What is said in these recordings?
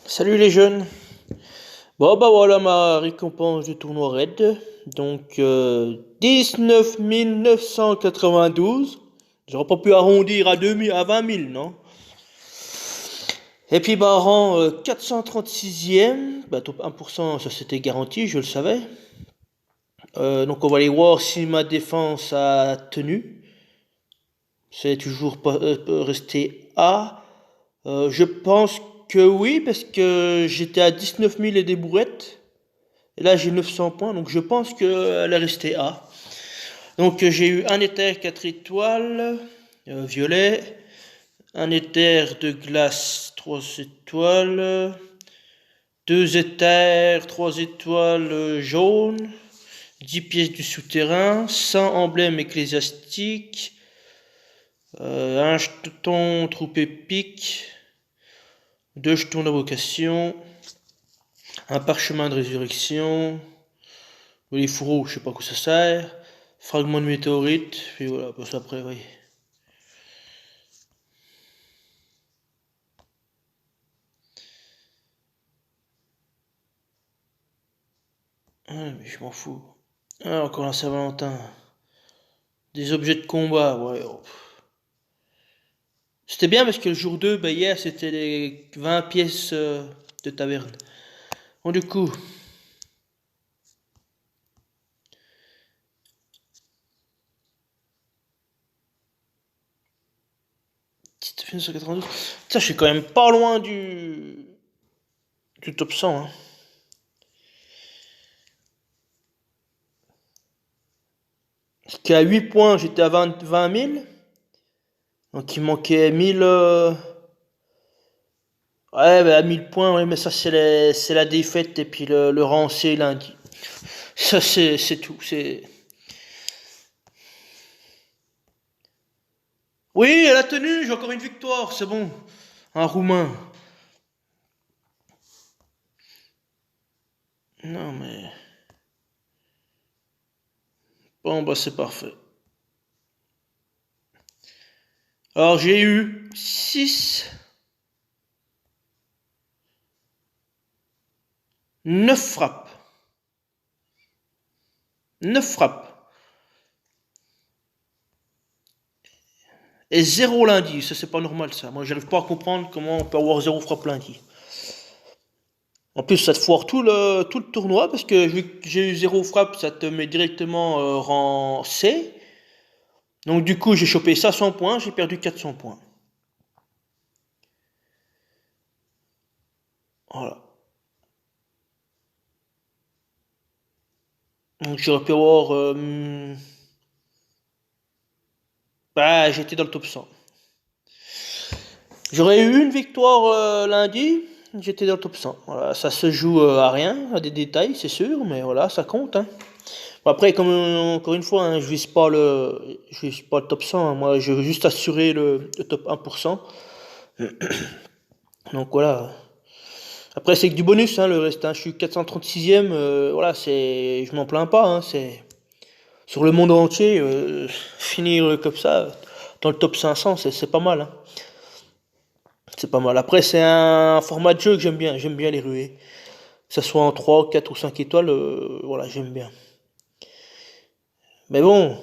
Salut les jeunes. Bon bah voilà ma récompense du tournoi Red. Donc 19 992. J'aurais pas pu arrondir à 2000, à 20 000, non? Et puis bah rang 436e. Bah top 1%, ça c'était garanti, je le savais. Donc on va aller voir si ma défense a tenu. C'est toujours pas resté A. Je pense que oui, parce que j'étais à 19 000 et des bourrettes. Et là, j'ai 900 points, donc je pense qu'elle est restée A. Donc j'ai eu un éther 4 étoiles, violet, un éther de glace 3 étoiles, deux éthers 3 étoiles jaunes, 10 pièces du souterrain, 100 emblèmes ecclésiastiques, un jeton troupe épique, deux jetons d'invocation, un parchemin de résurrection, les fourreaux, je sais pas à quoi ça sert, fragment de météorite, puis voilà, parce qu'après, oui. Ah, mais je m'en fous. Ah, encore un Saint-Valentin. Des objets de combat, ouais. Oh. C'était bien parce que le jour 2, bah, hier, c'était les 20 pièces de taverne. Bon, du coup, petite 1992. Ça, je suis quand même pas loin du top 100, hein. Parce qu'à 8 points, j'étais à 20 000. Donc il manquait 1000. Ouais, bah, à 1000 points, ouais, mais ça, c'est la défaite et puis le rang C lundi. Ça, c'est tout. Oui, elle a tenu, j'ai encore une victoire, c'est bon. Un Roumain. Non, mais. Bon, bah, c'est parfait. Alors, j'ai eu 6, 9 frappes. 9 frappes. Et zéro lundi. Ça, c'est pas normal, ça. Moi, j'arrive pas à comprendre comment on peut avoir zéro frappe lundi. En plus, ça te foire tout le tournoi parce que vu que j'ai eu zéro frappe, ça te met directement rang C. Donc, du coup, j'ai chopé 500 points, j'ai perdu 400 points. Voilà. Donc, j'aurais pu avoir. Bah, j'étais dans le top 100. J'aurais eu une victoire lundi, j'étais dans le top 100. Voilà, ça se joue à rien, à des détails, c'est sûr, mais voilà, ça compte, hein. Bon, après, comme encore une fois, hein, je vise pas le top 100, hein. Moi, je veux juste assurer le top 1%. Donc voilà. Après, c'est que du bonus, hein, le reste, hein. Je suis 436e, voilà, je m'en plains pas, hein. C'est sur le monde entier, finir comme ça dans le top 500, c'est pas mal, hein. C'est pas mal. Après, c'est un format de jeu que j'aime bien. J'aime bien les ruées. Que ce soit en 3, 4 ou 5 étoiles, voilà, j'aime bien. Mais bon,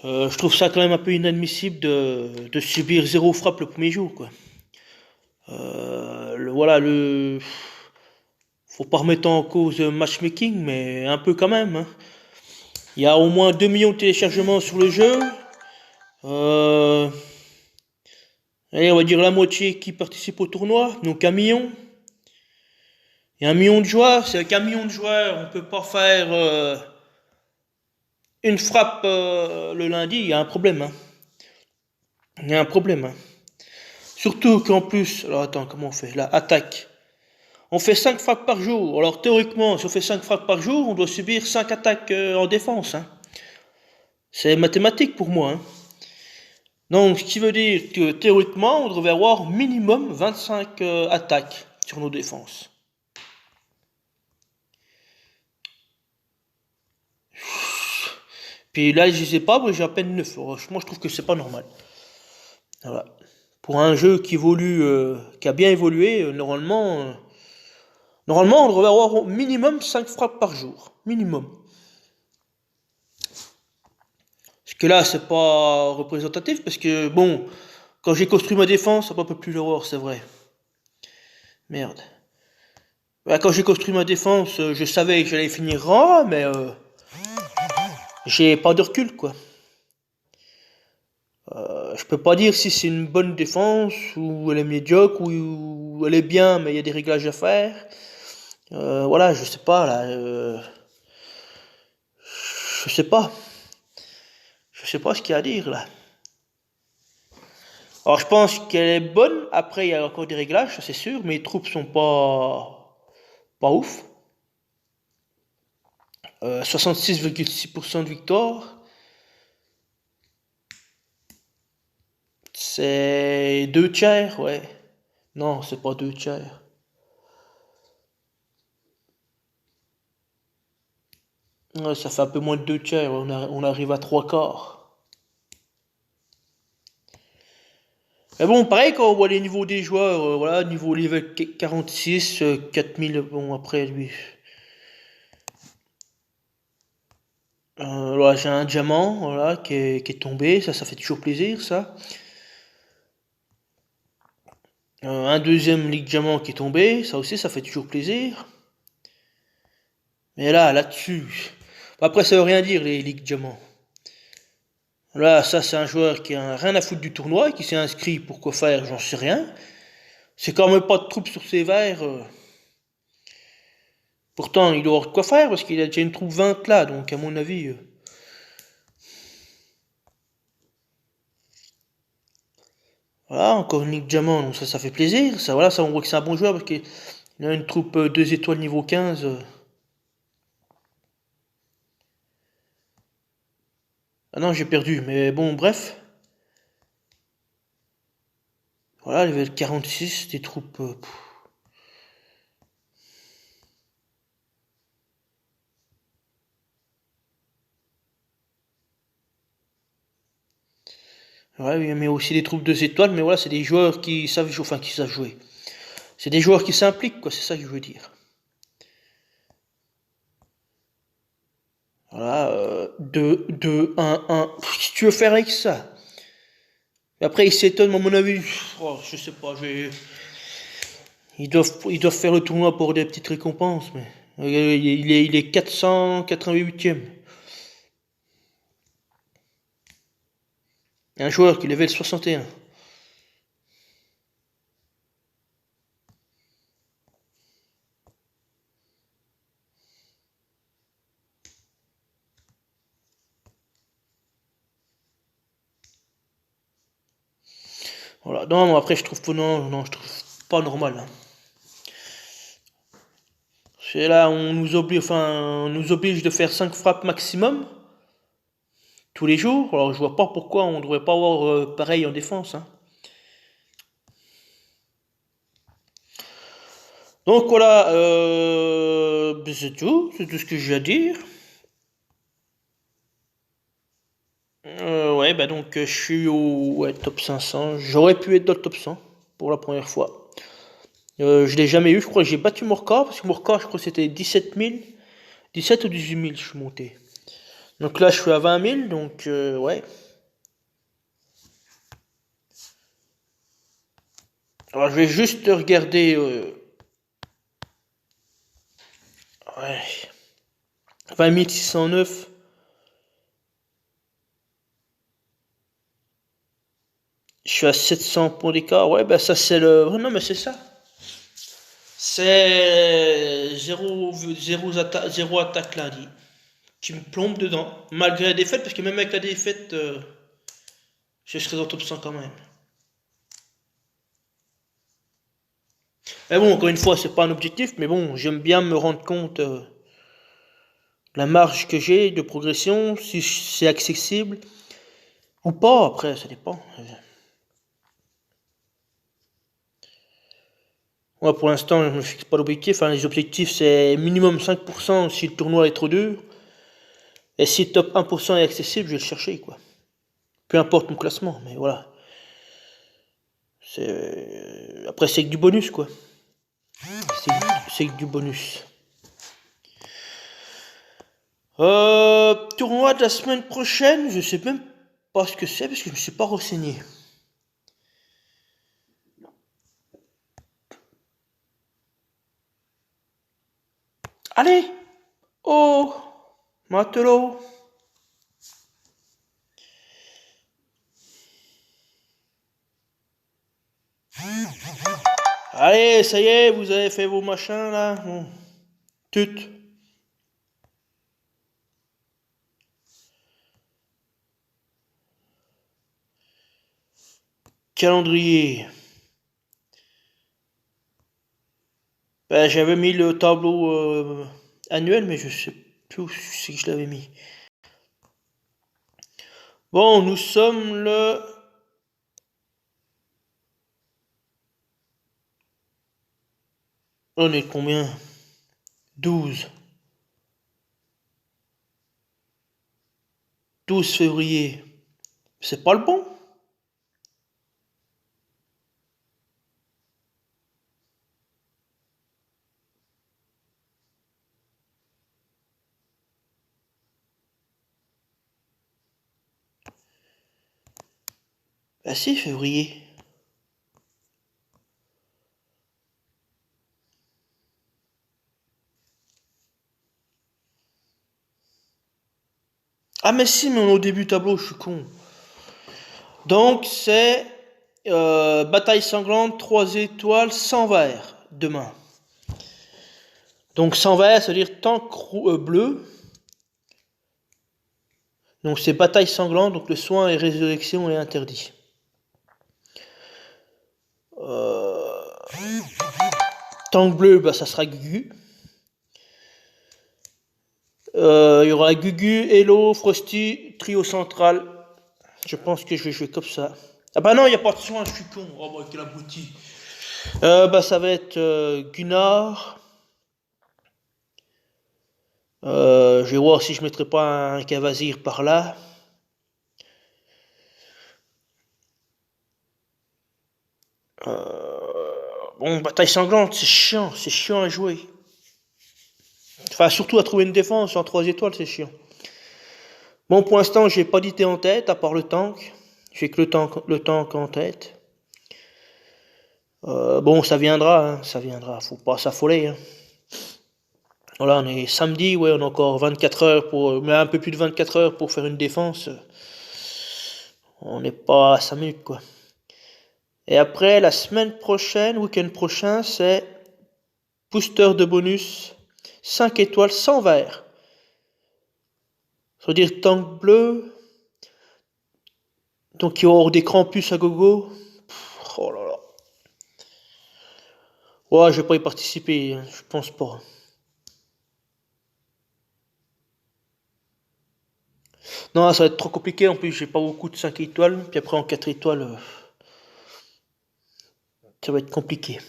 je trouve ça quand même un peu inadmissible de subir zéro frappe le premier jour, quoi. Voilà, faut pas remettre en cause le matchmaking, mais un peu quand même, hein. Il y a au moins 2 millions de téléchargements sur le jeu. Euh, Allez, on va dire la moitié qui participe au tournoi, donc 1 million. Il y a 1 million de joueurs, c'est avec 1 million de joueurs, on peut pas faire une frappe le lundi, il y a un problème, hein. Il y a un problème, hein. Surtout qu'en plus, alors attends, comment on fait? La attaque. On fait 5 frappes par jour. Alors théoriquement, si on fait 5 frappes par jour, on doit subir 5 attaques en défense, hein. C'est mathématique pour moi, hein. Donc, ce qui veut dire que théoriquement, on devrait avoir minimum 25 attaques sur nos défenses. Puis là, je sais pas, moi j'ai à peine 9. Moi, je trouve que c'est pas normal. Voilà. Pour un jeu qui évolue, qui a bien évolué, normalement, on devrait avoir au minimum 5 frappes par jour. Minimum. Parce que là, c'est pas représentatif, parce que, bon, quand j'ai construit ma défense, ça m'a pas plus l'horreur, c'est vrai. Merde. Bah, quand j'ai construit ma défense, je savais que j'allais finir rang, mais j'ai pas de recul, quoi. Je peux pas dire si c'est une bonne défense, ou elle est médiocre, ou elle est bien, mais il y a des réglages à faire. Voilà, je sais pas, là. Je sais pas. Je sais pas ce qu'il y a à dire, là. Alors, je pense qu'elle est bonne. Après, il y a encore des réglages, ça c'est sûr, mais les troupes sont pas ouf. 66,6% de victoire. C'est 2 tiers, ouais. Non, c'est pas 2 tiers. Ouais, ça fait un peu moins de 2 tiers, on arrive à 3 quarts. Mais bon, pareil, quand on voit les niveaux des joueurs, voilà, niveau level 46, 4000, bon, après lui. Voilà, j'ai un diamant, voilà, qui est tombé, ça fait toujours plaisir, ça. Un deuxième ligue diamant qui est tombé, ça aussi, ça fait toujours plaisir. Mais là-dessus, après, ça veut rien dire, les ligues diamants. Là, ça, c'est un joueur qui a rien à foutre du tournoi, qui s'est inscrit pour quoi faire, j'en sais rien. C'est quand même pas de troupes sur ses verres. Pourtant, il doit avoir de quoi faire, parce qu'il a déjà une troupe 20 là, donc à mon avis. Voilà, encore une ligue diamant, donc ça fait plaisir. Ça, voilà, ça, on voit que c'est un bon joueur, parce qu'il a une troupe 2 étoiles niveau 15. Ah non, j'ai perdu, mais bon, bref. Voilà, level 46, des troupes. Ouais, oui, mais aussi des troupes 2 étoiles, mais voilà, c'est des joueurs qui savent jouer, enfin qui savent jouer. C'est des joueurs qui s'impliquent, quoi, c'est ça que je veux dire. Voilà, 2, 2, 1, 1. Qu'est-ce que tu veux faire avec ça? Et après, ils s'étonnent, à mon avis. Oh, je sais pas, ils doivent faire le tournoi pour des petites récompenses, mais. Il est 488ème. Un joueur qui level 61. Voilà. Non, mais après, je trouve pas, non, non, je trouve pas normal, hein. C'est là, on nous oblige de faire 5 frappes maximum, tous les jours. Alors, je vois pas pourquoi on devrait pas avoir pareil en défense, hein. Donc voilà, ben, c'est tout ce que j'ai à dire. Ouais, bah donc je suis au ouais, top 500. J'aurais pu être dans le top 100 pour la première fois. Je l'ai jamais eu, je crois que j'ai battu mon record, parce que mon record, je crois que c'était 17 000, 17 ou 18 000, je suis monté. Donc là, je suis à 20 000, donc ouais. Alors je vais juste regarder. Ouais. 20 609. Je suis à 700 points d'écart. Ouais, bah ça c'est le. Non, mais c'est ça. C'est zéro attaque lundi. Qui me plombe dedans. Malgré la défaite, parce que même avec la défaite, je serai dans le top 100 quand même. Mais bon, encore une fois, c'est pas un objectif, mais bon, j'aime bien me rendre compte de la marge que j'ai de progression, si c'est accessible ou pas, après, ça dépend. Moi, pour l'instant, je ne me fixe pas d'objectif. Hein. Les objectifs, c'est minimum 5% si le tournoi est trop dur. Et si le top 1% est accessible, je vais le chercher, quoi. Peu importe mon classement, mais voilà. Après, c'est que du bonus, quoi. C'est que du bonus. Tournoi de la semaine prochaine, je sais même pas ce que c'est parce que je me suis pas renseigné. Allez! Oh! Matelot! Allez, ça y est, vous avez fait vos machins là. Bon. Tut. Calendrier. Ben, j'avais mis le tableau annuel, mais je sais plus où c'est que je l'avais mis. Bon, nous sommes le... On est combien? 12. 12 février. C'est pas le bon? Ben si, février. Ah mais si, mais on est au début du tableau, je suis con. Donc c'est bataille sanglante, 3 étoiles, sans verre, demain. Donc sans verre, ça veut dire tank bleu. Donc c'est bataille sanglante, donc le soin et résurrection est interdit. Tank bleu, bah, ça sera Gugu. Il y aura Gugu, Hello, Frosty, trio central. Je pense que je vais jouer comme ça. Ah bah non, il n'y a pas de soin, je suis con. Oh bah quel abruti. Bah ça va être Gunnar. Je vais voir si je mettrai pas un Cavazir par là. Bon, bataille sanglante, c'est chiant à jouer. Enfin, surtout à trouver une défense en 3 étoiles, c'est chiant. Bon, pour l'instant, j'ai pas d'idée en tête, à part le tank. J'ai que le tank en tête. Bon, ça viendra, hein, ça viendra. Faut pas s'affoler. Hein. Voilà, on est samedi, ouais, on a encore 24 heures pour, mais un peu plus de 24 heures pour faire une défense. On n'est pas à 5 minutes, quoi. Et après, la semaine prochaine, week-end prochain, c'est booster de bonus 5 étoiles sans verre. Ça veut dire tank bleu. Donc il y aura des Krampus à gogo. Oh là là. Ouais, je vais pas y participer, hein, je pense pas. Non, ça va être trop compliqué, en plus j'ai pas beaucoup de 5 étoiles, puis après en 4 étoiles, ça va être compliqué.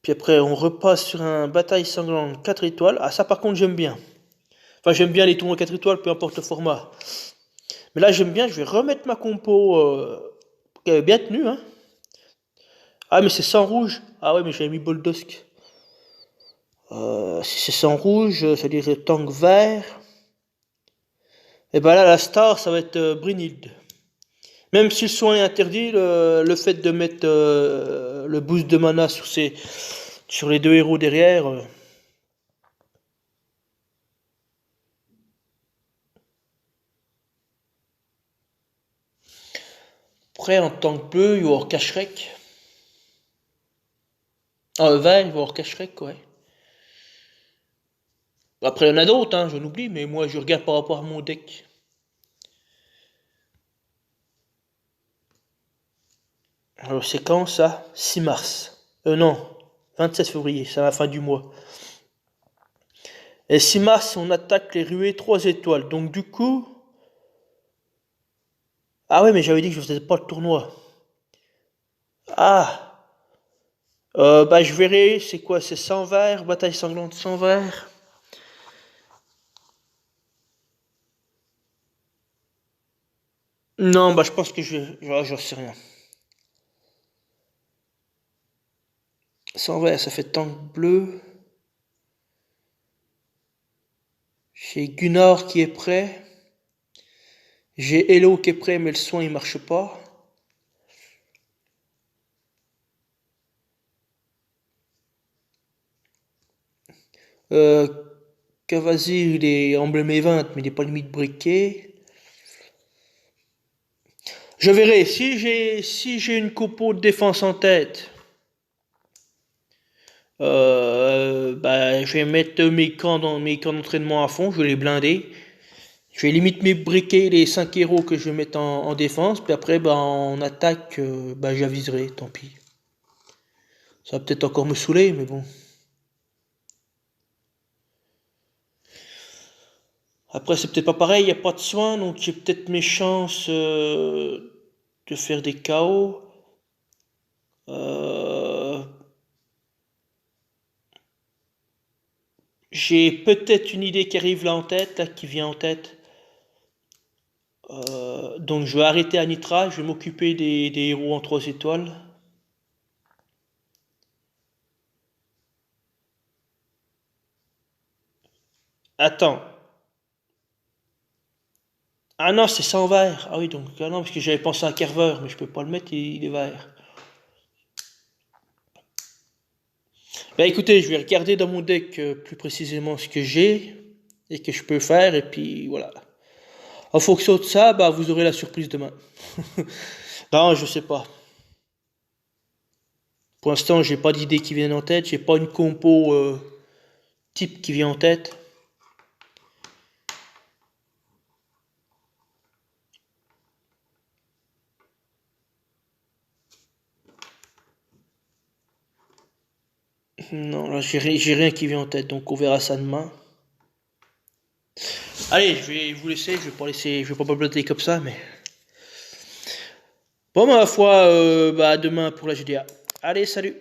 Puis après on repasse sur un bataille sanglante 4 étoiles. Ah ça par contre j'aime bien. Enfin j'aime bien les tournois 4 étoiles, peu importe le format. Mais là j'aime bien, je vais remettre ma compo qui avait bien tenu, hein. Ah mais c'est sans rouge. Ah ouais mais j'avais mis Boldosk. Si c'est sans rouge, ça veut dire tank vert. Et ben là la star ça va être Brynhild. Même si le soin est interdit, le fait de mettre le boost de mana sur les deux héros derrière. Après, en tant que bleu, il va y avoir Kashrek. Ah, vert, il va y avoir Kashrek, ouais. Après, il y en a d'autres, hein, je l'oublie, mais moi, je regarde par rapport à mon deck. Alors, c'est quand ça? 6 mars. Non, 27 février, c'est à la fin du mois. Et 6 mars, on attaque les ruées 3 étoiles. Donc, du coup. Ah ouais, mais j'avais dit que je faisais pas le tournoi. Ah! Bah, je verrai, c'est quoi? C'est sans verre, bataille sanglante sans verre. Non, bah je pense que j'en sais rien. Sans vert, ça fait tank bleu. J'ai Gunnar qui est prêt. J'ai Hello qui est prêt, mais le soin il marche pas. Euh, Cavazir, il est emblémé 20, mais il n'est pas limite briqué. Je verrai. Si j'ai une compo de défense en tête, bah, je vais mettre mes camps d'entraînement à fond. Je vais les blinder. Je vais limite me briquer les 5 héros que je vais mettre en défense. Puis après, bah, en attaque, bah, j'aviserai. Tant pis. Ça va peut-être encore me saouler, mais bon. Après, c'est peut-être pas pareil. Il n'y a pas de soins. Donc j'ai peut-être mes chances de faire des KO. Euh, J'ai peut-être une idée qui arrive là en tête, là, qui vient en tête. Donc je vais arrêter Anitra, je vais m'occuper des héros en 3 étoiles. Attends. Ah non, c'est sans vert. Ah oui, donc ah non, parce que j'avais pensé à Carver, mais je peux pas le mettre, il est vert. Bah écoutez, je vais regarder dans mon deck plus précisément ce que j'ai et que je peux faire, et puis voilà. En fonction de ça, bah vous aurez la surprise demain. Non, je sais pas. Pour l'instant, j'ai pas d'idée qui vienne en tête, j'ai pas une compo type qui vient en tête. Non, là, j'ai rien qui vient en tête, donc on verra ça demain. Allez, je vais vous laisser, je vais pas blablater comme ça, mais. Bon, ma foi, bah, à demain pour la GDA. Allez, salut!